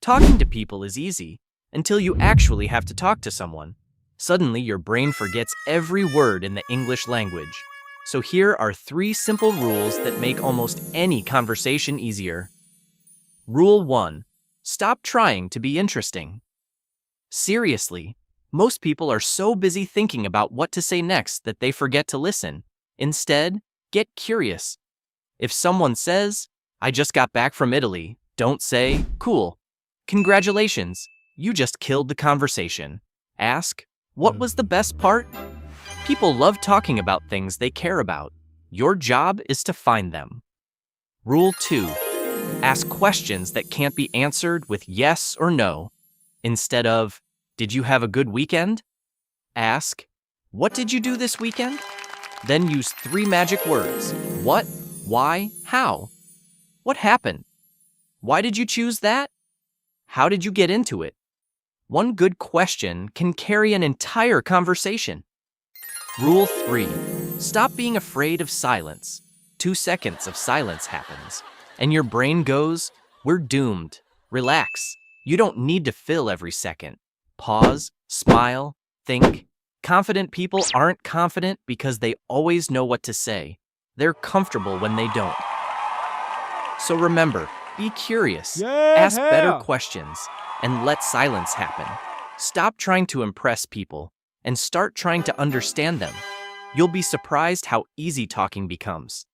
Talking to people is easy until you actually have to talk to someone. Suddenly, your brain forgets every word in the English language. So here are 3 simple rules that make almost any conversation easier. Rule 1. Stop trying to be interesting. Seriously, most people are so busy thinking about what to say next that they forget to listen. Instead, get curious. If someone says, "I just got back from Italy," don't say, "Cool. Congratulations, you just killed the conversation." Ask, "What was the best part?" People love talking about things they care about. Your job is to find them. Rule 2. Ask questions that can't be answered with yes or no. Instead of, "Did you have a good weekend?" Ask, "What did you do this weekend?" Then use 3 magic words. What? Why? How? What happened? Why did you choose that? How did you get into it? One good question can carry an entire conversation. Rule 3. Stop being afraid of silence. 2 seconds of silence happens, and your brain goes, "We're doomed." Relax. You don't need to fill every second. Pause, smile, think. Confident people aren't confident because they always know what to say. They're comfortable when they don't. So remember, be curious, ask better questions, and let silence happen. Stop trying to impress people and start trying to understand them. You'll be surprised how easy talking becomes.